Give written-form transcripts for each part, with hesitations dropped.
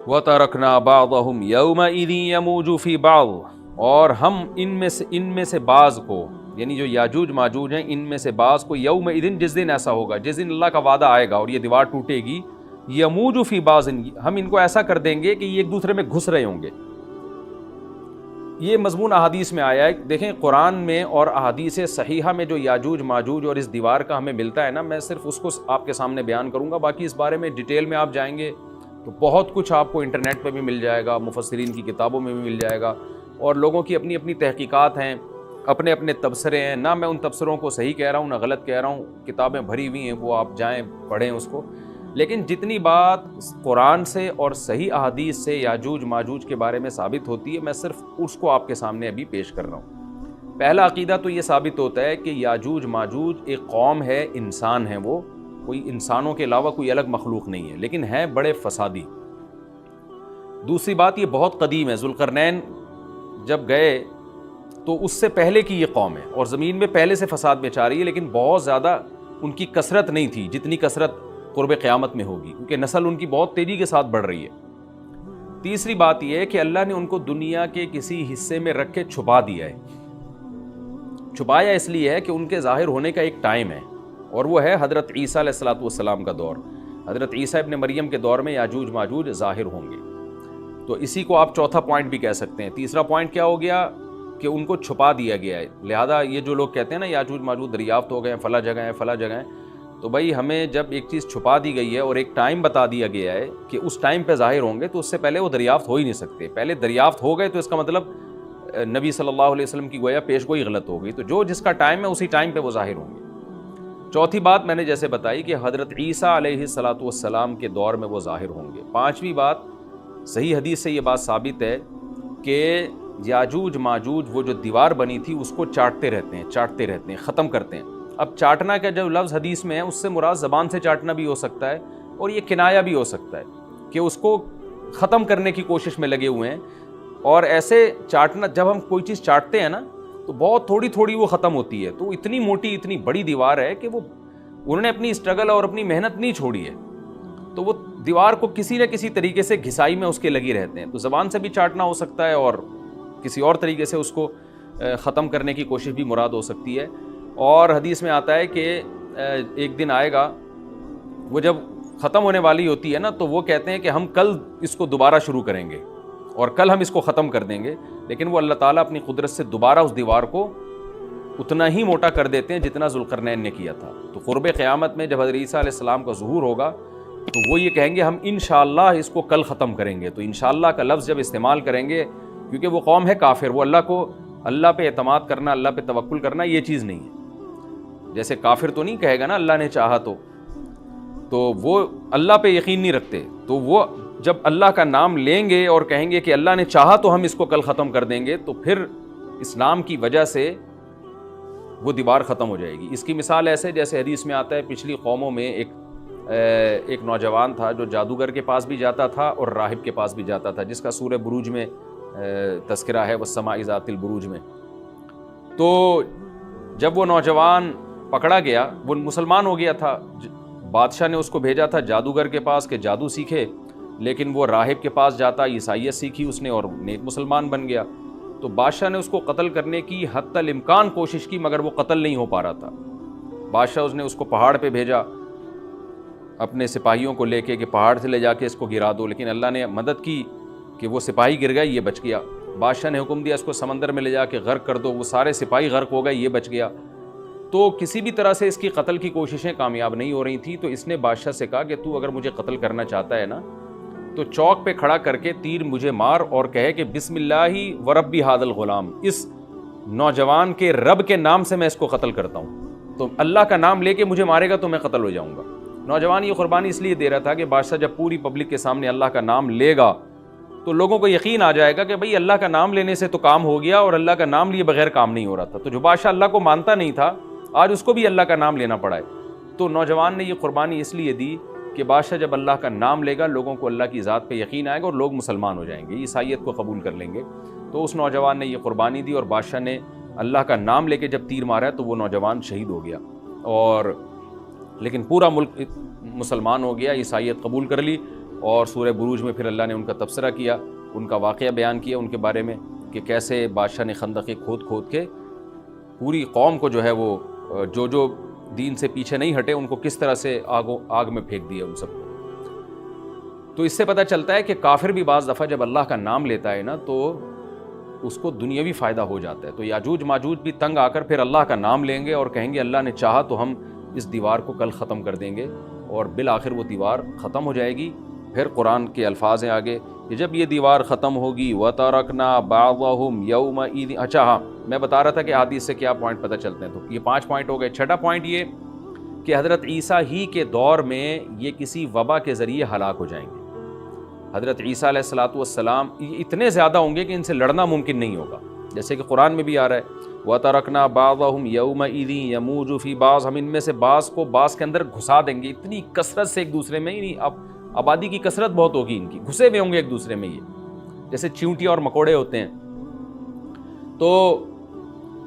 وَتَرَكْنَا بَعْضَهُمْ يَوْمَئِذٍ يَمُوجُ فِي بَعْضٍ، اور ہم ان میں سے بعض کو، یعنی جو یاجوج ماجوج ہیں، ان میں سے بعض کو یومئذ، جس دن ایسا ہوگا، جس دن اللہ کا وعدہ آئے گا اور یہ دیوار ٹوٹے گی، یموج فی بعض، ہم ان کو ایسا کر دیں گے کہ یہ ایک دوسرے میں گھس رہے ہوں گے۔ یہ مضمون احادیث میں آیا ہے۔ دیکھیں قرآن میں اور احادیث صحیحہ میں جو یاجوج ماجوج اور اس دیوار کا ہمیں ملتا ہے نا، میں صرف اس کو آپ کے سامنے بیان کروں گا، باقی اس بارے میں ڈیٹیل میں آپ جائیں گے تو بہت کچھ آپ کو انٹرنیٹ پہ بھی مل جائے گا، مفسرین کی کتابوں میں بھی مل جائے گا، اور لوگوں کی اپنی اپنی تحقیقات ہیں، اپنے اپنے تبصرے ہیں۔ نہ میں ان تبصروں کو صحیح کہہ رہا ہوں نہ غلط کہہ رہا ہوں، کتابیں بھری ہوئی ہیں، وہ آپ جائیں پڑھیں اس کو، لیکن جتنی بات قرآن سے اور صحیح احادیث سے یاجوج ماجوج کے بارے میں ثابت ہوتی ہے، میں صرف اس کو آپ کے سامنے ابھی پیش کر رہا ہوں۔ پہلا عقیدہ تو یہ ثابت ہوتا ہے کہ یاجوج ماجوج ایک قوم ہے، انسان ہیں، وہ کوئی انسانوں کے علاوہ کوئی الگ مخلوق نہیں ہے، لیکن ہیں بڑے فسادی۔ دوسری بات، یہ بہت قدیم ہے، ذوالقرنین جب گئے تو اس سے پہلے کی یہ قوم ہے، اور زمین میں پہلے سے فساد مچا رہی ہے، لیکن بہت زیادہ ان کی کثرت نہیں تھی جتنی کثرت قرب قیامت میں ہوگی، کیونکہ نسل ان کی بہت تیزی کے ساتھ بڑھ رہی ہے۔ تیسری بات یہ ہے کہ اللہ نے ان کو دنیا کے کسی حصے میں رکھ کے چھپا دیا ہے۔ چھپایا اس لیے ہے کہ ان کے ظاہر ہونے کا ایک ٹائم ہے، اور وہ ہے حضرت عیسیٰ علیہ السلام کا دور۔ حضرت عیسیٰ ابن مریم کے دور میں یاجوج ماجوج ظاہر ہوں گے، تو اسی کو آپ چوتھا پوائنٹ بھی کہہ سکتے ہیں۔ تیسرا پوائنٹ کیا ہو گیا کہ ان کو چھپا دیا گیا ہے، لہذا یہ جو لوگ کہتے ہیں نا یاجوج ماجوج دریافت ہو گئے ہیں، فلاں جگہ ہیں فلاں جگہ ہیں، تو بھائی ہمیں جب ایک چیز چھپا دی گئی ہے اور ایک ٹائم بتا دیا گیا ہے کہ اس ٹائم پہ ظاہر ہوں گے، تو اس سے پہلے وہ دریافت ہو ہی نہیں سکتے۔ پہلے دریافت ہو گئے تو اس کا مطلب نبی صلی اللہ علیہ وسلم کی گویا پیش گوئی غلط ہو گئی، تو جو جس کا ٹائم ہے اسی ٹائم پہ وہ ظاہر ہوں گے۔ چوتھی بات میں نے جیسے بتائی کہ حضرت عیسیٰ علیہ السلام کے دور میں وہ ظاہر ہوں گے۔ پانچویں بات، صحیح حدیث سے یہ بات ثابت ہے کہ یاجوج ماجوج وہ جو دیوار بنی تھی اس کو چاٹتے رہتے ہیں، ختم کرتے ہیں۔ اب چاٹنا کا جو لفظ حدیث میں ہے اس سے مراد زبان سے چاٹنا بھی ہو سکتا ہے، اور یہ کنایا بھی ہو سکتا ہے کہ اس کو ختم کرنے کی کوشش میں لگے ہوئے ہیں۔ اور ایسے چاٹنا، جب ہم کوئی چیز چاٹتے ہیں نا تو بہت تھوڑی تھوڑی وہ ختم ہوتی ہے، تو اتنی موٹی اتنی بڑی دیوار ہے کہ وہ انہوں نے اپنی اسٹرگل اور اپنی محنت نہیں چھوڑی ہے، تو وہ دیوار کو کسی نہ کسی طریقے سے گھسائی میں اس کے لگی رہتے ہیں۔ تو زبان سے بھی چاٹنا ہو سکتا ہے، اور کسی اور طریقے سے اس کو ختم کرنے کی کوشش بھی مراد ہو سکتی ہے۔ اور حدیث میں آتا ہے کہ ایک دن آئے گا، وہ جب ختم ہونے والی ہوتی ہے نا تو وہ کہتے ہیں کہ ہم کل اس کو دوبارہ شروع کریں گے اور کل ہم اس کو ختم کر دیں گے، لیکن وہ اللہ تعالیٰ اپنی قدرت سے دوبارہ اس دیوار کو اتنا ہی موٹا کر دیتے ہیں جتنا ذوالقرنین نے کیا تھا۔ تو قرب قیامت میں جب حضرت عیسیٰ علیہ السلام کا ظہور ہوگا تو وہ یہ کہیں گے ہم انشاءاللہ اس کو کل ختم کریں گے۔ تو انشاءاللہ کا لفظ جب استعمال کریں گے، کیونکہ وہ قوم ہے کافر، وہ اللہ پہ اعتماد کرنا، اللہ پہ توکل کرنا یہ چیز نہیں ہے۔ جیسے کافر تو نہیں کہے گا نا اللہ نے چاہا تو وہ اللہ پہ یقین نہیں رکھتے، تو وہ جب اللہ کا نام لیں گے اور کہیں گے کہ اللہ نے چاہا تو ہم اس کو کل ختم کر دیں گے، تو پھر اسلام کی وجہ سے وہ دیوار ختم ہو جائے گی۔ اس کی مثال ایسے جیسے حدیث میں آتا ہے، پچھلی قوموں میں ایک نوجوان تھا جو جادوگر کے پاس بھی جاتا تھا اور راہب کے پاس بھی جاتا تھا، جس کا سورہ بروج میں تذکرہ ہے، والسماء ذات البروج میں۔ تو جب وہ نوجوان پکڑا گیا، وہ مسلمان ہو گیا تھا، بادشاہ نے اس کو بھیجا تھا جادوگر کے پاس کہ جادو سیکھے، لیکن وہ راہب کے پاس جاتا، عیسائیت سیکھی اس نے اور نیک مسلمان بن گیا۔ تو بادشاہ نے اس کو قتل کرنے کی حتی الامکان کوشش کی، مگر وہ قتل نہیں ہو پا رہا تھا۔ بادشاہ نے اس کو پہاڑ پہ بھیجا اپنے سپاہیوں کو لے کے کہ پہاڑ سے لے جا کے اس کو گرا دو، لیکن اللہ نے مدد کی کہ وہ سپاہی گر گئے، یہ بچ گیا۔ بادشاہ نے حکم دیا اس کو سمندر میں لے جا کے غرق کر دو، وہ سارے سپاہی غرق ہو گئے، یہ بچ گیا۔ تو کسی بھی طرح سے اس کی قتل کی کوششیں کامیاب نہیں ہو رہی تھیں، تو اس نے بادشاہ سے کہا کہ تو اگر مجھے قتل کرنا چاہتا ہے نا تو چوک پہ کھڑا کر کے تیر مجھے مار اور کہے کہ بسم اللہ ورب ھذا الغلام، اس نوجوان کے رب کے نام سے میں اس کو قتل کرتا ہوں، تو اللہ کا نام لے کے مجھے مارے گا تو میں قتل ہو جاؤں گا۔ نوجوان یہ قربانی اس لیے دے رہا تھا کہ بادشاہ جب پوری پبلک کے سامنے اللہ کا نام لے گا تو لوگوں کو یقین آ جائے گا کہ بھئی اللہ کا نام لینے سے تو کام ہو گیا، اور اللہ کا نام لیے بغیر کام نہیں ہو رہا تھا۔ تو جو بادشاہ اللہ کو مانتا نہیں تھا آج اس کو بھی اللہ کا نام لینا پڑا ہے۔ تو نوجوان نے یہ قربانی اس لیے دی کہ بادشاہ جب اللہ کا نام لے گا لوگوں کو اللہ کی ذات پہ یقین آئے گا اور لوگ مسلمان ہو جائیں گے، عیسائیت کو قبول کر لیں گے۔ تو اس نوجوان نے یہ قربانی دی اور بادشاہ نے اللہ کا نام لے کے جب تیر مارا تو وہ نوجوان شہید ہو گیا، اور لیکن پورا ملک مسلمان ہو گیا، عیسائیت قبول کر لی، اور سورہ بروج میں پھر اللہ نے ان کا تبصرہ کیا، ان کا واقعہ بیان کیا ان کے بارے میں کہ کیسے بادشاہ نے خندقیں کھود کھود کے پوری قوم کو جو ہے وہ جو دین سے پیچھے نہیں ہٹے ان کو کس طرح سے آگ میں پھینک دیا ان سب کو۔ تو اس سے پتہ چلتا ہے کہ کافر بھی بعض دفعہ جب اللہ کا نام لیتا ہے نا تو اس کو دنیاوی فائدہ ہو جاتا ہے۔ تو یاجوج ماجوج بھی تنگ آ کر پھر اللہ کا نام لیں گے اور کہیں گے اللہ نے چاہا تو ہم اس دیوار کو کل ختم کر دیں گے، اور بالآخر وہ دیوار ختم ہو جائے گی۔ پھر قرآن کے الفاظ ہیں آگے کہ جب یہ دیوار ختم ہوگی وَتَرَكْنَا بَعْضَهُمْ يَوْمَئِذٍ۔ اچھا ہاں، میں بتا رہا تھا کہ حدیث سے کیا پوائنٹ پتہ چلتے ہیں، تو یہ 5 پوائنٹ ہو گئے۔ چھٹا پوائنٹ یہ کہ حضرت عیسیٰ ہی کے دور میں یہ کسی وبا کے ذریعے ہلاک ہو جائیں گے۔ حضرت عیسیٰ علیہ الصلوۃ والسلام اتنے زیادہ ہوں گے کہ ان سے لڑنا ممکن نہیں ہوگا، جیسے کہ قرآن میں بھی آ رہا ہے وَتَرَكْنَا بَعْضَهُمْ يَوْمَئِذٍ يَمُوجُ فِي بَعْضٍ، ہم ان میں سے بعض کو بعض کے اندر گھسا دیں گے، اتنی کثرت سے ایک دوسرے میں، ہی اب آبادی کی کثرت بہت ہوگی ان کی، گھسے ہوئے ہوں گے ایک دوسرے میں، یہ جیسے چیونٹیاں اور مکوڑے ہوتے ہیں، تو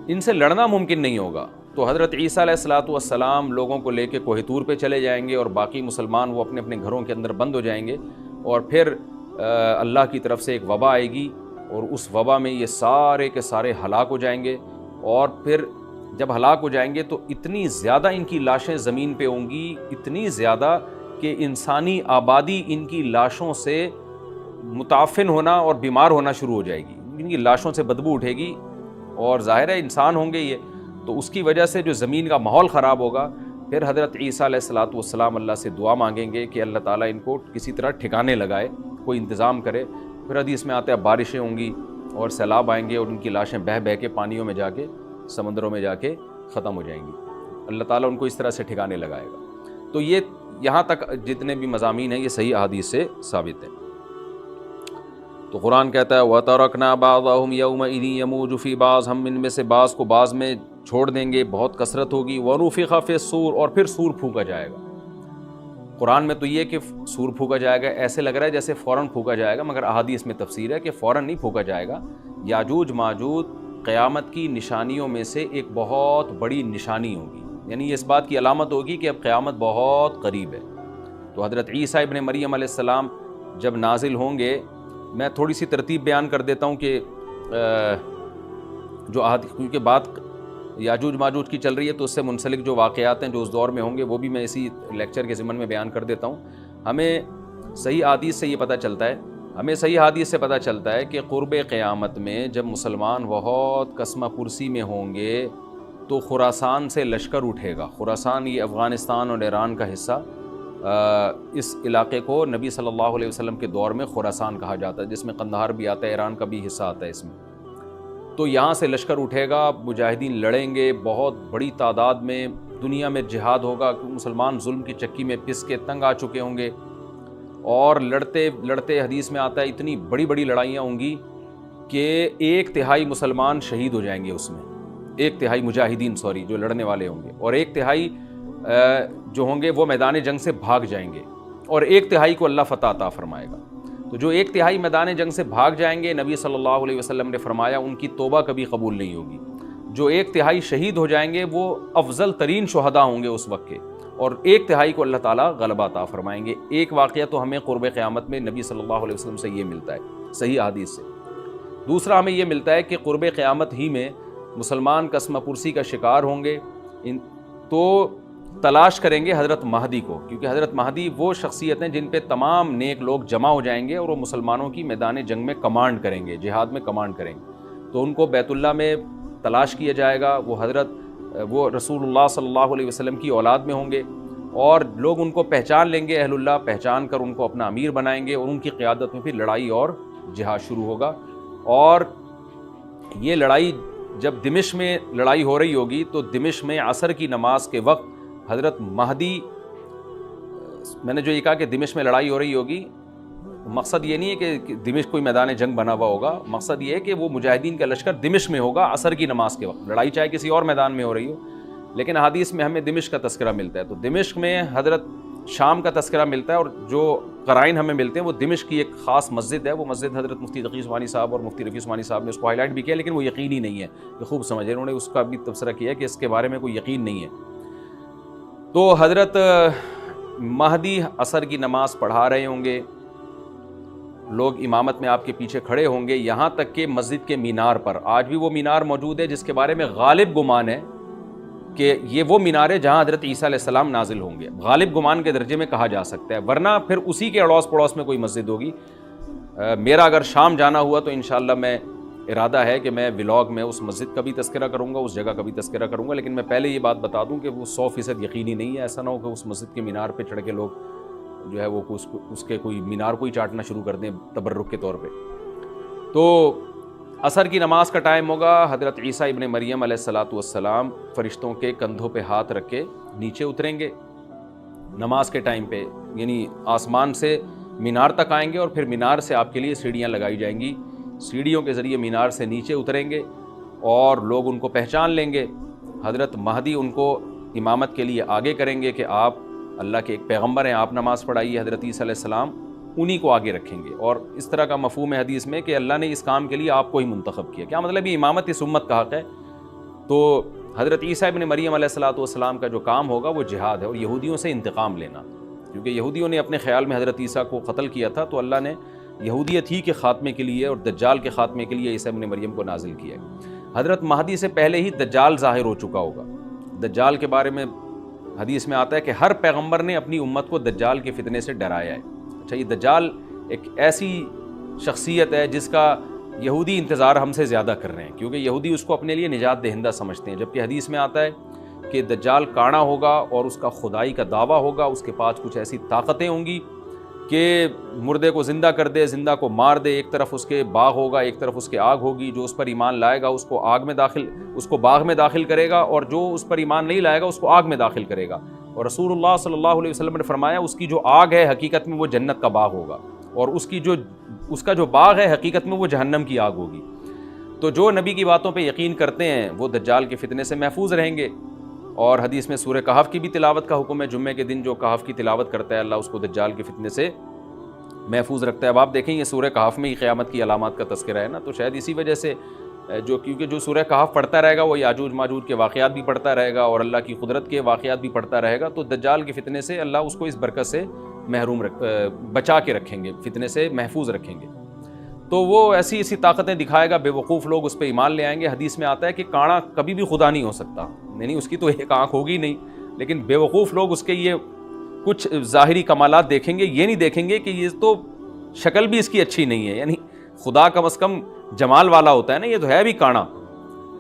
ان سے لڑنا ممکن نہیں ہوگا۔ تو حضرت عیسیٰ علیہ الصلوۃ والسلام لوگوں کو لے کے کوہ طور پہ چلے جائیں گے اور باقی مسلمان وہ اپنے اپنے گھروں کے اندر بند ہو جائیں گے، اور پھر اللہ کی طرف سے ایک وبا آئے گی اور اس وبا میں یہ سارے کے سارے ہلاک ہو جائیں گے، اور پھر جب ہلاک ہو جائیں گے تو اتنی زیادہ ان کی لاشیں زمین پہ ہوں گی، اتنی زیادہ کہ انسانی آبادی ان کی لاشوں سے متعفن ہونا اور بیمار ہونا شروع ہو جائے گی، ان کی لاشوں سے بدبو اٹھے گی، اور ظاہر ہے انسان ہوں گے یہ، تو اس کی وجہ سے جو زمین کا ماحول خراب ہوگا۔ پھر حضرت عیسیٰ علیہ الصلوۃ والسلام اللہ سے دعا مانگیں گے کہ اللہ تعالیٰ ان کو کسی طرح ٹھکانے لگائے، کوئی انتظام کرے۔ پھر حدیث میں آتا ہے بارشیں ہوں گی اور سیلاب آئیں گے اور ان کی لاشیں بہہ بہہ کے پانیوں میں جا کے، سمندروں میں جا کے ختم ہو جائیں گی، اللہ تعالیٰ ان کو اس طرح سے ٹھکانے لگائے گا۔ تو یہ یہاں تک جتنے بھی مضامین ہیں یہ صحیح احادیث سے ثابت ہیں۔ تو قرآن کہتا ہے وَتَرَكْنَا بَعْضَهُمْ يَوْمَئِذٍ يَمُوجُ فِي بَعْضٍ، ہم ان میں سے بعض کو بعض میں چھوڑ دیں گے، بہت کثرت ہوگی۔ وَنُفِخَ فِي الصُّورِ، اور پھر سور پھونکا جائے گا۔ قرآن میں تو یہ کہ سور پھونکا جائے گا، ایسے لگ رہا ہے جیسے فوراً پھونکا جائے گا، مگر احادیث میں تفسیر ہے کہ فوراً نہیں پھونکا جائے گا۔ یاجوج ماجوج قیامت کی نشانیوں میں سے ایک بہت بڑی نشانی ہوگی، یعنی یہ اس بات کی علامت ہوگی کہ اب قیامت بہت قریب ہے۔ تو حضرت عیسیٰ ابن مریم علیہ السلام جب نازل ہوں گے، میں تھوڑی سی ترتیب بیان کر دیتا ہوں کہ جو کیونکہ بات یاجوج ماجوج کی چل رہی ہے تو اس سے منسلک جو واقعات ہیں جو اس دور میں ہوں گے وہ بھی میں اسی لیکچر کے ضمن میں بیان کر دیتا ہوں۔ ہمیں صحیح حدیث سے یہ پتہ چلتا ہے کہ قرب قیامت میں جب مسلمان بہت کسمہ پرسی میں ہوں گے تو خراسان سے لشکر اٹھے گا۔ خراسان یہ افغانستان اور ایران کا حصہ، اس علاقے کو نبی صلی اللہ علیہ وسلم کے دور میں خراسان کہا جاتا ہے، جس میں قندھار بھی آتا ہے، ایران کا بھی حصہ آتا ہے اس میں۔ تو یہاں سے لشکر اٹھے گا، مجاہدین لڑیں گے بہت بڑی تعداد میں، دنیا میں جہاد ہوگا، مسلمان ظلم کی چکی میں پس کے تنگ آ چکے ہوں گے، اور لڑتے لڑتے حدیث میں آتا ہے اتنی بڑی بڑی لڑائیاں ہوں گی کہ 1/3 مسلمان شہید ہو جائیں گے اس میں، 1/3 مجاہدین جو لڑنے والے ہوں گے، اور 1/3 جو ہوں گے وہ میدان جنگ سے بھاگ جائیں گے، اور 1/3 کو اللہ فتح عطا فرمائے گا۔ تو جو 1/3 میدان جنگ سے بھاگ جائیں گے، نبی صلی اللہ علیہ وسلم نے فرمایا ان کی توبہ کبھی قبول نہیں ہوگی۔ جو 1/3 شہید ہو جائیں گے وہ افضل ترین شہداء ہوں گے اس وقت کے، اور 1/3 کو اللہ تعالیٰ غلبہ عطا فرمائیں گے۔ ایک واقعہ تو ہمیں قرب قیامت میں نبی صلی اللہ علیہ وسلم سے یہ ملتا ہے صحیح حدیث سے۔ دوسرا ہمیں یہ ملتا ہے کہ قرب قیامت ہی میں مسلمان قسمہ پرسی کا شکار ہوں گے، تو تلاش کریں گے حضرت مہدی کو، کیونکہ حضرت مہدی وہ شخصیت ہیں جن پہ تمام نیک لوگ جمع ہو جائیں گے اور وہ مسلمانوں کی میدان جنگ میں کمانڈ کریں گے، جہاد میں کمانڈ کریں گے۔ تو ان کو بیت اللہ میں تلاش کیا جائے گا، وہ رسول اللہ صلی اللہ علیہ وسلم کی اولاد میں ہوں گے، اور لوگ ان کو پہچان لیں گے، اہل اللہ پہچان کر ان کو اپنا امیر بنائیں گے، اور ان کی قیادت میں پھر لڑائی اور جہاد شروع ہوگا۔ اور یہ لڑائی جب دمشق میں لڑائی ہو رہی ہوگی تو دمشق میں عصر کی نماز کے وقت حضرت مہدی، میں نے جو یہ کہا کہ دمشق میں لڑائی ہو رہی ہوگی، مقصد یہ نہیں ہے کہ دمشق کوئی میدان جنگ بنا ہوا ہوگا، مقصد یہ ہے کہ وہ مجاہدین کا لشکر دمشق میں ہوگا عصر کی نماز کے وقت، لڑائی چاہے کسی اور میدان میں ہو رہی ہو، لیکن حدیث میں ہمیں دمشق کا تذکرہ ملتا ہے۔ تو دمشق میں حضرت شام کا تذکرہ ملتا ہے، اور جو قرائن ہمیں ملتے ہیں وہ دمشق کی ایک خاص مسجد ہے، وہ مسجد حضرت مفتی تقی عثمانی صاحب اور مفتی رفیع عثمانی صاحب نے اس کو ہائی لائٹ بھی کیا، لیکن وہ یقینی نہیں ہے، یہ خوب سمجھے، انہوں نے اس کا بھی تبصرہ کیا کہ اس کے بارے میں کوئی یقین نہیں ہے۔ تو حضرت مہدی عصر کی نماز پڑھا رہے ہوں گے، لوگ امامت میں آپ کے پیچھے کھڑے ہوں گے، یہاں تک کہ مسجد کے مینار پر، آج بھی وہ مینار موجود ہے جس کے بارے میں غالب گمان ہے کہ یہ وہ مینار ہے جہاں حضرت عیسیٰ علیہ السلام نازل ہوں گے، غالب گمان کے درجے میں کہا جا سکتا ہے، ورنہ پھر اسی کے اڑوس پڑوس میں کوئی مسجد ہوگی۔ میرا اگر شام جانا ہوا تو انشاءاللہ میں ارادہ ہے کہ میں ولاگ میں اس مسجد کا بھی تذکرہ کروں گا، اس جگہ کا بھی تذکرہ کروں گا، لیکن میں پہلے یہ بات بتا دوں کہ وہ 100% یقینی نہیں ہے، ایسا نہ ہو کہ اس مسجد کے مینار پہ چڑھ کے لوگ جو ہے وہ اس کے کوئی مینار کو ہی چاٹنا شروع کر دیں تبرک کے طور پہ۔ تو عصر کی نماز کا ٹائم ہوگا، حضرت عیسیٰ ابن مریم علیہ السلام فرشتوں کے کندھوں پہ ہاتھ رکھ کے نیچے اتریں گے نماز کے ٹائم پہ، یعنی آسمان سے مینار تک آئیں گے اور پھر مینار سے آپ کے لیے سیڑھیاں لگائی جائیں گی، سیڑھیوں کے ذریعے مینار سے نیچے اتریں گے اور لوگ ان کو پہچان لیں گے۔ حضرت مہدی ان کو امامت کے لیے آگے کریں گے کہ آپ اللہ کے ایک پیغمبر ہیں، آپ نماز پڑھائیے، حضرت عیسیٰ علیہ السلام انہی کو آگے رکھیں گے، اور اس طرح کا مفہوم ہے حدیث میں کہ اللہ نے اس کام کے لیے آپ کو ہی منتخب کیا۔ کیا مطلب یہ امامت اس امت کا حق ہے؟ تو حضرت عیسیٰ ابن مریم علیہ السلام کا جو کام ہوگا وہ جہاد ہے اور یہودیوں سے انتقام لینا، کیونکہ یہودیوں نے اپنے خیال میں حضرت عیسیٰ کو قتل کیا تھا، تو اللہ نے یہودیت ہی کے خاتمے کے لیے اور دجال کے خاتمے کے لیے عیسیٰ ابن مریم کو نازل کیا ہے۔ حضرت مہدی سے پہلے ہی دجال ظاہر ہو چکا ہوگا۔ دجال کے بارے میں حدیث میں آتا ہے کہ ہر پیغمبر نے اپنی امت کو دجال کے فتنے سے ڈرایا ہے۔ اچھا، یہ دجال ایک ایسی شخصیت ہے جس کا یہودی انتظار ہم سے زیادہ کر رہے ہیں، کیونکہ یہودی اس کو اپنے لیے نجات دہندہ سمجھتے ہیں، جبکہ حدیث میں آتا ہے کہ دجال کانا ہوگا اور اس کا خدائی کا دعویٰ ہوگا، اس کے پاس کچھ ایسی طاقتیں ہوں گی کہ مردے کو زندہ کر دے، زندہ کو مار دے، ایک طرف اس کے باغ ہوگا، ایک طرف اس کے آگ ہوگی، جو اس پر ایمان لائے گا اس کو باغ میں داخل کرے گا، اور جو اس پر ایمان نہیں لائے گا اس کو آگ میں داخل کرے گا۔ اور رسول اللہ صلی اللہ علیہ وسلم نے فرمایا اس کی جو آگ ہے حقیقت میں وہ جنت کا باغ ہوگا، اور اس کا جو باغ ہے حقیقت میں وہ جہنم کی آگ ہوگی۔ تو جو نبی کی باتوں پہ یقین کرتے ہیں وہ دجال کے فتنے سے محفوظ رہیں گے، اور حدیث میں سورہ کہف کی بھی تلاوت کا حکم ہے، جمعے کے دن جو کہف کی تلاوت کرتا ہے اللہ اس کو دجال کے فتنے سے محفوظ رکھتا ہے۔ اب آپ دیکھیں یہ سورہ کہف میں ہی قیامت کی علامات کا تذکرہ ہے نا، تو شاید اسی وجہ سے کیونکہ جو سورہ کہف پڑھتا رہے گا وہ یاجوج ماجوج کے واقعات بھی پڑھتا رہے گا اور اللہ کی قدرت کے واقعات بھی پڑھتا رہے گا، تو دجال کے فتنے سے اللہ اس کو اس برکت سے بچا کے رکھیں گے، فتنے سے محفوظ رکھیں گے۔ تو وہ ایسی طاقتیں دکھائے گا، بے وقوف لوگ اس پہ ایمان لے آئیں گے۔ حدیث میں آتا ہے کہ کانا کبھی بھی خدا نہیں ہو سکتا، یعنی اس کی تو ایک آنکھ ہوگی نہیں، لیکن بے وقوف لوگ اس کے یہ کچھ ظاہری کمالات دیکھیں گے، یہ نہیں دیکھیں گے کہ یہ تو شکل بھی اس کی اچھی نہیں ہے، یعنی خدا کم از کم جمال والا ہوتا ہے نا، یہ تو ہے بھی کانا،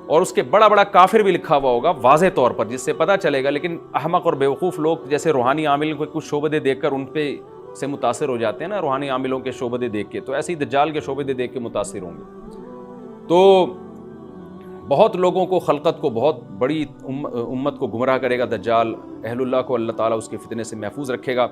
اور اس کے بڑا بڑا کافر بھی لکھا ہوا ہوگا واضح طور پر، جس سے پتہ چلے گا۔ لیکن احمق اور بیوقوف لوگ جیسے روحانی عاملوں کو کچھ شعبدے دیکھ کر ان پہ سے متاثر ہو جاتے ہیں نا، روحانی عاملوں کے شعبدے دیکھ کے، تو ایسے ہی دجال کے شعبدے دیکھ کے متاثر ہوں گے۔ تو بہت لوگوں کو، خلقت کو، بہت بڑی امت کو گمراہ کرے گا دجال، اہل اللہ کو اللہ تعالیٰ اس کے فتنے سے محفوظ رکھے گا۔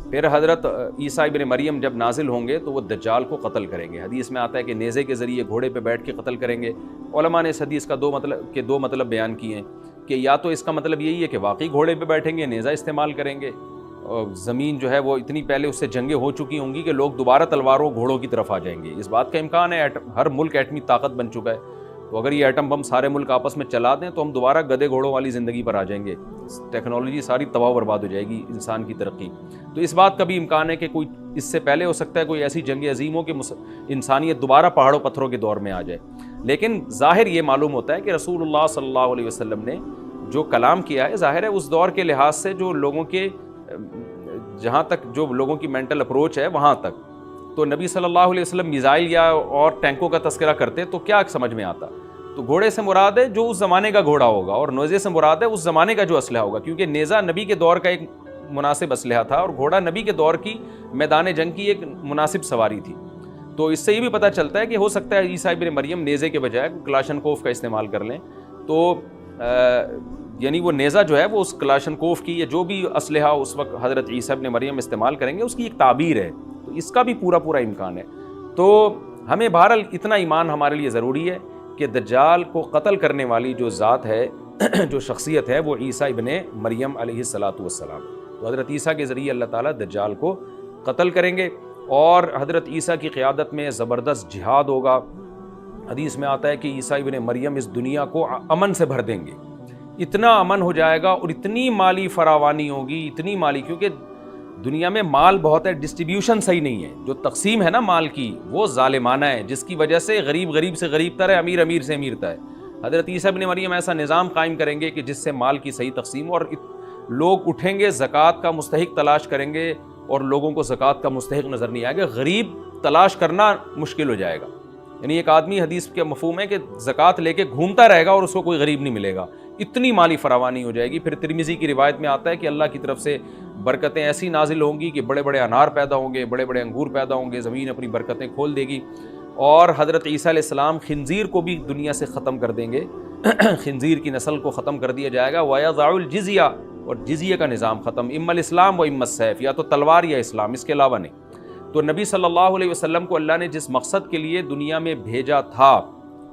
پھر حضرت عیسیٰ ابن مریم جب نازل ہوں گے تو وہ دجال کو قتل کریں گے۔ حدیث میں آتا ہے کہ نیزے کے ذریعے گھوڑے پہ بیٹھ کے قتل کریں گے۔ علماء نے اس حدیث کا دو مطلب بیان کیے ہیں کہ یا تو اس کا مطلب یہی ہے کہ واقعی گھوڑے پہ بیٹھیں گے، نیزہ استعمال کریں گے، اور زمین جو ہے وہ اتنی پہلے اس سے جنگیں ہو چکی ہوں گی کہ لوگ دوبارہ تلواروں گھوڑوں کی طرف آ جائیں گے۔ اس بات کا امکان ہے، ہر ملک ایٹمی طاقت بن چکا ہے، تو اگر یہ ایٹم بم سارے ملک آپس میں چلا دیں تو ہم دوبارہ گدے گھوڑوں والی زندگی پر آ جائیں گے، ٹیکنالوجی ساری تباہ و برباد ہو جائے گی، انسان کی ترقی۔ تو اس بات کا بھی امکان ہے کہ کوئی اس سے پہلے ہو سکتا ہے کوئی ایسی جنگ عظیم ہو کہ انسانیت دوبارہ پہاڑوں پتھروں کے دور میں آ جائے۔ لیکن ظاہر یہ معلوم ہوتا ہے کہ رسول اللہ صلی اللہ علیہ وسلم نے جو کلام کیا ہے، ظاہر ہے اس دور کے لحاظ سے جو لوگوں کے جہاں تک جو لوگوں کی مینٹل اپروچ ہے وہاں تک، تو نبی صلی اللہ علیہ وسلم میزائل یا اور ٹینکوں کا تذکرہ کرتے تو کیا سمجھ میں آتا؟ تو گھوڑے سے مراد ہے جو اس زمانے کا گھوڑا ہوگا، اور نیزے سے مراد ہے اس زمانے کا جو اسلحہ ہوگا، کیونکہ نیزہ نبی کے دور کا ایک مناسب اسلحہ تھا اور گھوڑا نبی کے دور کی میدان جنگ کی ایک مناسب سواری تھی۔ تو اس سے یہ بھی پتہ چلتا ہے کہ ہو سکتا ہے عیسیٰ ابن مریم نیزے کے بجائے کلاشنکوف کا استعمال کر لیں، تو یعنی وہ نیزہ جو ہے وہ اس کلاشنکوف کی یا جو بھی اسلحہ اس وقت حضرت عیسیٰ ابن مریم استعمال کریں گے اس کی ایک تعبیر ہے، تو اس کا بھی پورا امکان ہے۔ تو ہمیں بہرحال اتنا ایمان ہمارے لیے ضروری ہے کہ دجال کو قتل کرنے والی جو ذات ہے، جو شخصیت ہے، وہ عیسیٰ ابن مریم علیہ السلام، تو حضرت عیسیٰ کے ذریعے اللہ تعالیٰ دجال کو قتل کریں گے، اور حضرت عیسیٰ کی قیادت میں زبردست جہاد ہوگا۔ حدیث میں آتا ہے کہ عیسیٰ ابن مریم اس دنیا کو امن سے بھر دیں گے، اتنا امن ہو جائے گا اور اتنی مالی فراوانی ہوگی، اتنی مالی، کیونکہ دنیا میں مال بہت ہے، ڈسٹریبیوشن صحیح نہیں ہے، جو تقسیم ہے نا مال کی وہ ظالمانہ ہے، جس کی وجہ سے غریب غریب سے غریب تر ہے، امیر امیر سے امیر تر ہے۔ حضرت عیسیٰ ابن مریم ایسا نظام قائم کریں گے کہ جس سے مال کی صحیح تقسیم ہو، اور لوگ اٹھیں گے زکوٰۃ کا مستحق تلاش کریں گے اور لوگوں کو زکوٰۃ کا مستحق نظر نہیں آئے گا، غریب تلاش کرنا مشکل ہو جائے گا۔ یعنی ایک آدمی، حدیث کے مفہوم ہے کہ زکوٰۃ لے کے گھومتا رہے گا اور اس کو کوئی غریب نہیں ملے گا، اتنی مالی فراوانی ہو جائے گی۔ پھر ترمذی کی روایت میں آتا ہے کہ اللہ کی طرف سے برکتیں ایسی نازل ہوں گی کہ بڑے بڑے انار پیدا ہوں گے، بڑے بڑے انگور پیدا ہوں گے، زمین اپنی برکتیں کھول دے گی، اور حضرت عیسیٰ علیہ السلام خنزیر کو بھی دنیا سے ختم کر دیں گے، خنزیر کی نسل کو ختم کر دیا جائے گا، وَيَضَعُ الْجِزْيَةَ، اور جزیہ کا نظام ختم، اما الاسلام و اما السیف، یا تو تلوار یا اسلام، اس کے علاوہ نہیں۔ تو نبی صلی اللہ علیہ وسلم کو اللہ نے جس مقصد کے لیے دنیا میں بھیجا تھا،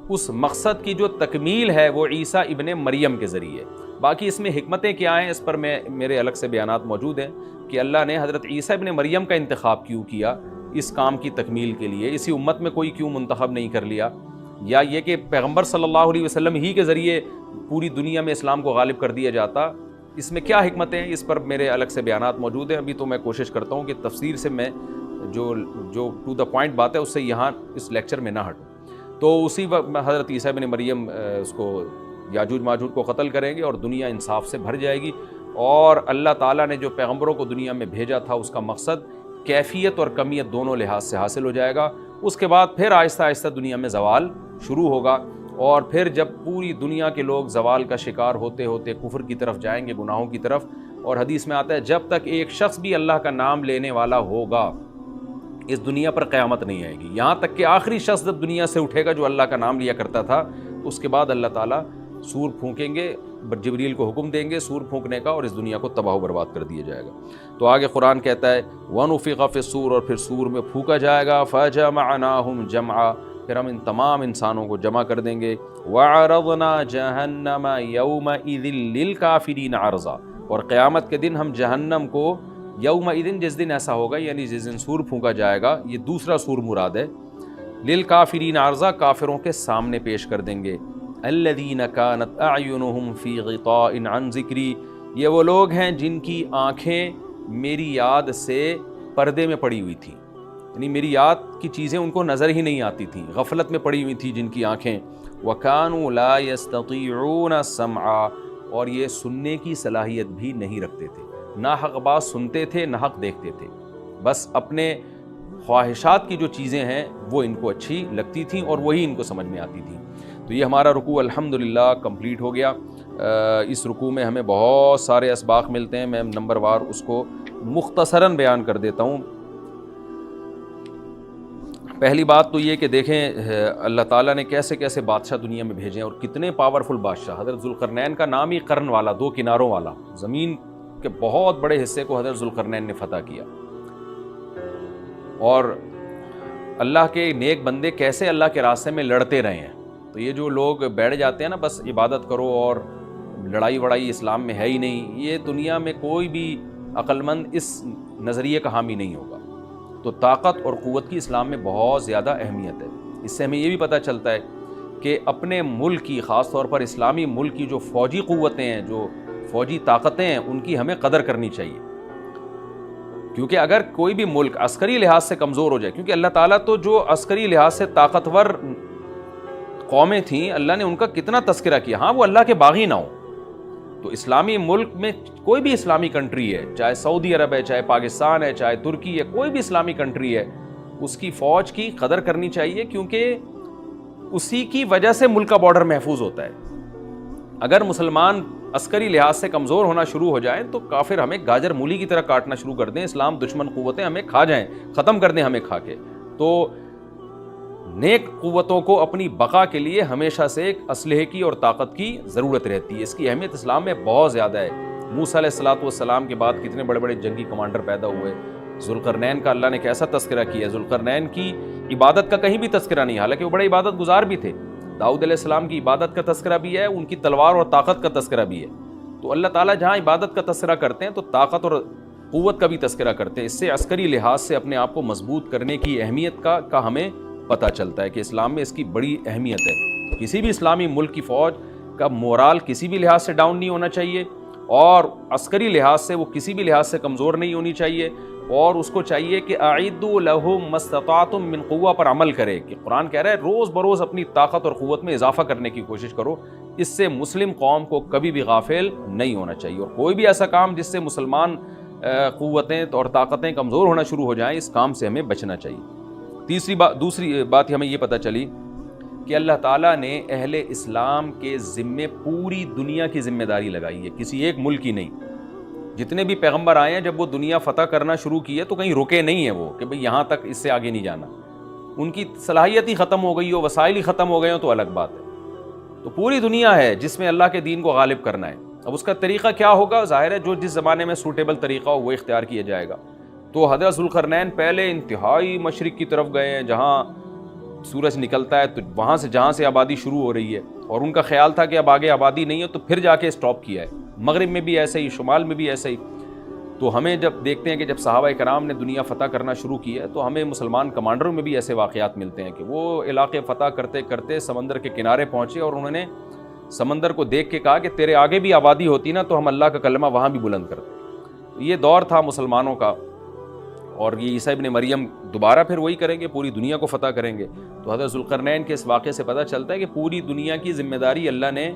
اس مقصد کی جو تکمیل ہے وہ عیسیٰ ابن مریم کے ذریعے۔ باقی اس میں حکمتیں کیا ہیں، اس پر میرے الگ سے بیانات موجود ہیں کہ اللہ نے حضرت عیسیٰ ابن مریم کا انتخاب کیوں کیا اس کام کی تکمیل کے لیے، اسی امت میں کوئی کیوں منتخب نہیں کر لیا، یا یہ کہ پیغمبر صلی اللہ علیہ وسلم ہی کے ذریعے پوری دنیا میں اسلام کو غالب کر دیا جاتا، اس میں کیا حکمتیں ہیں، اس پر میرے الگ سے بیانات موجود ہیں۔ ابھی تو میں کوشش کرتا ہوں کہ تفسیر سے میں جو ٹو دا پوائنٹ بات ہے اس سے یہاں اس لیکچر میں نہ ہٹوں۔ تو اسی وقت حضرت عیسیٰ ابن مریم اس کو یاجوج ماجوج کو قتل کریں گے اور دنیا انصاف سے بھر جائے گی، اور اللہ تعالیٰ نے جو پیغمبروں کو دنیا میں بھیجا تھا اس کا مقصد کیفیت اور کمیت دونوں لحاظ سے حاصل ہو جائے گا۔ اس کے بعد پھر آہستہ آہستہ دنیا میں زوال شروع ہوگا، اور پھر جب پوری دنیا کے لوگ زوال کا شکار ہوتے ہوتے کفر کی طرف جائیں گے، گناہوں کی طرف، اور حدیث میں آتا ہے جب تک ایک شخص بھی اللہ کا نام لینے والا ہوگا اس دنیا پر قیامت نہیں آئے گی، یہاں تک کہ آخری شخص جب دنیا سے اٹھے گا جو اللہ کا نام لیا کرتا تھا، اس کے بعد اللہ تعالیٰ سور پھونکیں گے، جبریل کو حکم دیں گے سور پھونکنے کا، اور اس دنیا کو تباہ و برباد کر دیا جائے گا۔ تو آگے قرآن کہتا ہے وَنُفِخَ فِي الصُّورِ، اور پھر سور میں پھونکا جائے گا، فَجَمَعْنَاهُمْ جَمْعًا، پھر ہم ان تمام انسانوں کو جمع کر دیں گے، وَعَرَضْنَا جَهَنَّمَ يَوْمَئِذٍ لِّلْكَافِرِينَ عَرْضًا، اور قیامت کے دن ہم جہنم کو یومئذ، جس دن ایسا ہوگا یعنی جس دن سور پھونکا جائے گا، یہ دوسرا سور مراد ہے، للکافرین عرضا، کافروں کے سامنے پیش کر دیں گے، الذین کانت اعینہم فی غطاء عن ذکری، یہ وہ لوگ ہیں جن کی آنکھیں میری یاد سے پردے میں پڑی ہوئی تھیں، یعنی میری یاد کی چیزیں ان کو نظر ہی نہیں آتی تھیں، غفلت میں پڑی ہوئی تھیں جن کی آنکھیں، وکانوا لا یستطیعون السمع، اور یہ سننے کی صلاحیت بھی نہیں رکھتے تھے، نہ حق بات سنتے تھے نہ حق دیکھتے تھے، بس اپنے خواہشات کی جو چیزیں ہیں وہ ان کو اچھی لگتی تھیں اور وہی ان کو سمجھ میں آتی تھیں۔ تو یہ ہمارا رکوع الحمدللہ کمپلیٹ ہو گیا۔ اس رکوع میں ہمیں بہت سارے اسباق ملتے ہیں، میں نمبر وار اس کو مختصراً بیان کر دیتا ہوں۔ پہلی بات تو یہ کہ دیکھیں اللہ تعالیٰ نے کیسے کیسے بادشاہ دنیا میں بھیجے ہیں اور کتنے پاورفل بادشاہ۔ حضرت ذوالقرنین کا نام ہی قرن والا، دو کناروں والا، زمین کے بہت بڑے حصے کو حضرت ذوالقرنین نے فتح کیا، اور اللہ کے نیک بندے کیسے اللہ کے راستے میں لڑتے رہے ہیں۔ تو یہ جو لوگ بیٹھ جاتے ہیں نا بس عبادت کرو اور لڑائی وڑائی اسلام میں ہے ہی نہیں، یہ دنیا میں کوئی بھی عقل مند اس نظریے کا حامی نہیں ہوگا۔ تو طاقت اور قوت کی اسلام میں بہت زیادہ اہمیت ہے۔ اس سے ہمیں یہ بھی پتہ چلتا ہے کہ اپنے ملک کی، خاص طور پر اسلامی ملک کی جو فوجی قوتیں ہیں، جو فوجی طاقتیں ہیں، ان کی ہمیں قدر کرنی چاہیے، کیونکہ اگر کوئی بھی ملک عسکری لحاظ سے کمزور ہو جائے، کیونکہ اللہ تعالیٰ تو جو عسکری لحاظ سے طاقتور قومیں تھیں اللہ نے ان کا کتنا تذکرہ کیا، ہاں وہ اللہ کے باغی نہ ہوں۔ تو اسلامی ملک میں کوئی بھی اسلامی کنٹری ہے، چاہے سعودی عرب ہے، چاہے پاکستان ہے، چاہے ترکی ہے، کوئی بھی اسلامی کنٹری ہے، اس کی فوج کی قدر کرنی چاہیے، کیونکہ اسی کی وجہ سے ملک کا بارڈر محفوظ ہوتا ہے۔ اگر مسلمان عسکری لحاظ سے کمزور ہونا شروع ہو جائیں تو کافر ہمیں گاجر مولی کی طرح کاٹنا شروع کر دیں، اسلام دشمن قوتیں ہمیں کھا جائیں، ختم کر دیں ہمیں کھا کے۔ تو نیک قوتوں کو اپنی بقا کے لیے ہمیشہ سے ایک اسلحے کی اور طاقت کی ضرورت رہتی ہے، اس کی اہمیت اسلام میں بہت زیادہ ہے۔ موسیٰ علیہ السلام کے بعد کتنے بڑے بڑے جنگی کمانڈر پیدا ہوئے، ذوالقرنین کا اللہ نے کیسا تذکرہ کیا۔ ذوالقرنین کی عبادت کا کہیں بھی تذکرہ نہیں، حالانکہ وہ بڑے عبادت گزار بھی تھے۔ داؤد علیہ السلام کی عبادت کا تذکرہ بھی ہے، ان کی تلوار اور طاقت کا تذکرہ بھی ہے۔ تو اللہ تعالیٰ جہاں عبادت کا تذکرہ کرتے ہیں تو طاقت اور قوت کا بھی تذکرہ کرتے ہیں۔ اس سے عسکری لحاظ سے اپنے آپ کو مضبوط کرنے کی اہمیت کا ہمیں پتہ چلتا ہے کہ اسلام میں اس کی بڑی اہمیت ہے۔ کسی بھی اسلامی ملک کی فوج کا مورال کسی بھی لحاظ سے ڈاؤن نہیں ہونا چاہیے، اور عسکری لحاظ سے وہ کسی بھی لحاظ سے کمزور نہیں ہونی چاہیے، اور اس کو چاہیے کہ اعدوا لہم ما استطعتم من قوہ پر عمل کرے، کہ قرآن کہہ رہا ہے روز بروز اپنی طاقت اور قوت میں اضافہ کرنے کی کوشش کرو۔ اس سے مسلم قوم کو کبھی بھی غافل نہیں ہونا چاہیے، اور کوئی بھی ایسا کام جس سے مسلمان قوتیں اور طاقتیں کمزور ہونا شروع ہو جائیں، اس کام سے ہمیں بچنا چاہیے۔ دوسری بات ہمیں یہ پتہ چلی کہ اللہ تعالیٰ نے اہل اسلام کے ذمے پوری دنیا کی ذمہ داری لگائی ہے، کسی ایک ملک کی نہیں۔ جتنے بھی پیغمبر آئے ہیں جب وہ دنیا فتح کرنا شروع کی ہے تو کہیں رکے نہیں ہیں وہ کہ بھئی یہاں تک، اس سے آگے نہیں جانا۔ ان کی صلاحیت ہی ختم ہو گئی ہو، وسائل ہی ختم ہو گئے ہوں تو الگ بات ہے۔ تو پوری دنیا ہے جس میں اللہ کے دین کو غالب کرنا ہے۔ اب اس کا طریقہ کیا ہوگا؟ ظاہر ہے جو جس زمانے میں سوٹیبل طریقہ ہو وہ اختیار کیا جائے گا۔ تو حضرت ذوالقرنین پہلے انتہائی مشرق کی طرف گئے ہیں، جہاں سورج نکلتا ہے تو وہاں سے جہاں سے آبادی شروع ہو رہی ہے، اور ان کا خیال تھا کہ اب آگے آبادی نہیں ہے، تو پھر جا کے سٹاپ کیا ہے۔ مغرب میں بھی ایسے ہی، شمال میں بھی ایسے ہی۔ تو ہمیں جب دیکھتے ہیں کہ جب صحابہ کرام نے دنیا فتح کرنا شروع کی ہے تو ہمیں مسلمان کمانڈروں میں بھی ایسے واقعات ملتے ہیں کہ وہ علاقے فتح کرتے کرتے سمندر کے کنارے پہنچے، اور انہوں نے سمندر کو دیکھ کے کہا کہ تیرے آگے بھی آبادی ہوتی نا تو ہم اللہ کا کلمہ وہاں بھی بلند کرتے۔ یہ دور تھا مسلمانوں کا، اور یہ عیسیٰ ابن مریم دوبارہ پھر وہی کریں گے، پوری دنیا کو فتح کریں گے۔ تو حضرت ذوالقرنین کے اس واقعے سے پتہ چلتا ہے کہ پوری دنیا کی ذمہ داری اللہ نے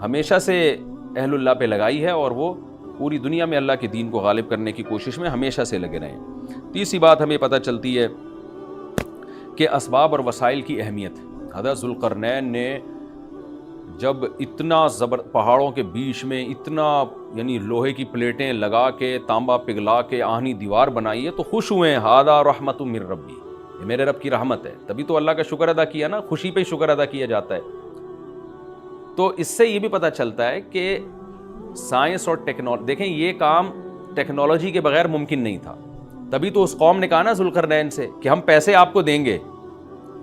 ہمیشہ سے اہل اللہ پہ لگائی ہے، اور وہ پوری دنیا میں اللہ کے دین کو غالب کرنے کی کوشش میں ہمیشہ سے لگے رہے ہیں۔ تیسری بات ہمیں پتہ چلتی ہے کہ اسباب اور وسائل کی اہمیت۔ حضرت ذوالقرنین نے جب اتنا پہاڑوں کے بیچ میں اتنا یعنی لوہے کی پلیٹیں لگا کے، تانبا پگھلا کے آہنی دیوار بنائی ہے تو خوش ہوئے ہیں، ھذا رحمت من ربی، یہ میرے رب کی رحمت ہے۔ تبھی تو اللہ کا شکر ادا کیا نا، خوشی پہ شکر ادا کیا جاتا ہے۔ تو اس سے یہ بھی پتہ چلتا ہے کہ سائنس اور ٹیکنالوجی، دیکھیں یہ کام ٹیکنالوجی کے بغیر ممکن نہیں تھا۔ تبھی تو اس قوم نے کہا نا ذوالقرنین سے کہ ہم پیسے آپ کو دیں گے،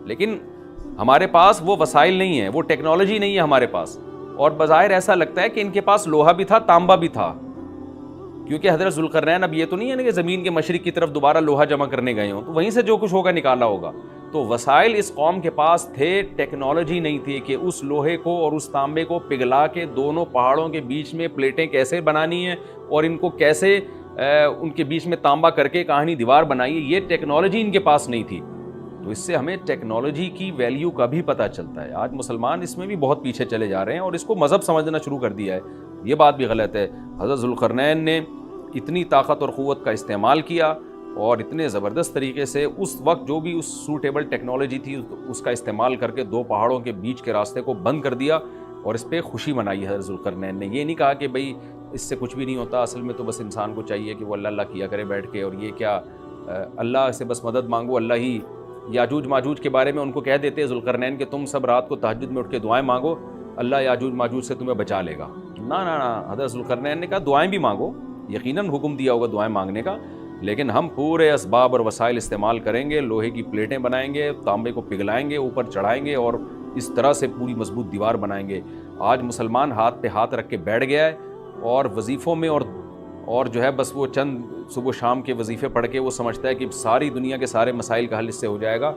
لیکن ہمارے پاس وہ وسائل نہیں ہیں، وہ ٹیکنالوجی نہیں ہے ہمارے پاس۔ اور بظاہر ایسا لگتا ہے کہ ان کے پاس لوہا بھی تھا، تانبا بھی تھا، کیونکہ حضرت ذوالقرنین اب یہ تو نہیں ہے نا کہ زمین کے مشرق کی طرف دوبارہ لوہا جمع کرنے گئے ہوں، تو وہیں سے جو کچھ ہوگا نکالا ہوگا۔ تو وسائل اس قوم کے پاس تھے، ٹیکنالوجی نہیں تھی کہ اس لوہے کو اور اس تانبے کو پگھلا کے دونوں پہاڑوں کے بیچ میں پلیٹیں کیسے بنانی ہیں، اور ان کو کیسے ان کے بیچ میں تانبا کر کے کہانی دیوار بنائی ہے، یہ ٹیکنالوجی ان کے پاس نہیں تھی۔ تو اس سے ہمیں ٹیکنالوجی کی ویلیو کا بھی پتہ چلتا ہے۔ آج مسلمان اس میں بھی بہت پیچھے چلے جا رہے ہیں اور اس کو مذہب سمجھنا شروع کر دیا ہے، یہ بات بھی غلط ہے۔ حضرت ذوالقرنین نے اتنی طاقت اور قوت کا استعمال کیا، اور اتنے زبردست طریقے سے اس وقت جو بھی اس سوٹیبل ٹیکنالوجی تھی اس کا استعمال کر کے دو پہاڑوں کے بیچ کے راستے کو بند کر دیا، اور اس پہ خوشی منائی حضرت ذوالقرنین نے۔ یہ نہیں کہا کہ بھئی اس سے کچھ بھی نہیں ہوتا، اصل میں تو بس انسان کو چاہیے کہ وہ اللہ اللہ کیا کرے بیٹھ کے، اور یہ کیا اللہ سے بس مدد مانگو، اللہ ہی۔ یاجوج ماجوج کے بارے میں ان کو کہہ دیتے ہیں ذوالقرنین کہ تم سب رات کو تہجد میں اٹھ کے دعائیں مانگو، اللہ یاجوج ماجوج سے تمہیں بچا لے گا۔ نہ نہ نہ، حضرت ذوالقرنین نے کہا دعائیں بھی مانگو، یقیناً حکم دیا ہوگا دعائیں مانگنے کا، لیکن ہم پورے اسباب اور وسائل استعمال کریں گے، لوہے کی پلیٹیں بنائیں گے، تانبے کو پگھلائیں گے، اوپر چڑھائیں گے، اور اس طرح سے پوری مضبوط دیوار بنائیں گے۔ آج مسلمان ہاتھ پہ ہاتھ رکھ کے بیٹھ گیا ہے، اور وظیفوں میں اور جو ہے بس وہ چند صبح شام کے وظیفے پڑھ کے وہ سمجھتا ہے کہ ساری دنیا کے سارے مسائل کا حل اس سے ہو جائے گا۔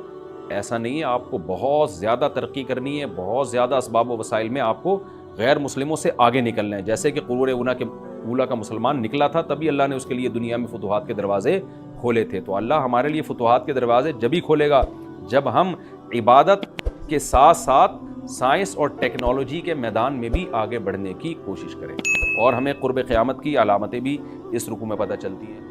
ایسا نہیں ہے، آپ کو بہت زیادہ ترقی کرنی ہے، بہت زیادہ اسباب و وسائل میں آپ کو غیر مسلموں سے آگے نکلنا ہے۔ جیسے کہ قرون اولیٰ کا مسلمان نکلا تھا، تبھی اللہ نے اس کے لیے دنیا میں فتوحات کے دروازے کھولے تھے۔ تو اللہ ہمارے لیے فتوحات کے دروازے جبھی کھولے گا جب ہم عبادت کے ساتھ ساتھ سائنس اور ٹیکنالوجی کے میدان میں بھی آگے بڑھنے کی کوشش کریں، اور ہمیں قرب قیامت کی علامتیں بھی اس رکوع میں پتہ چلتی ہیں۔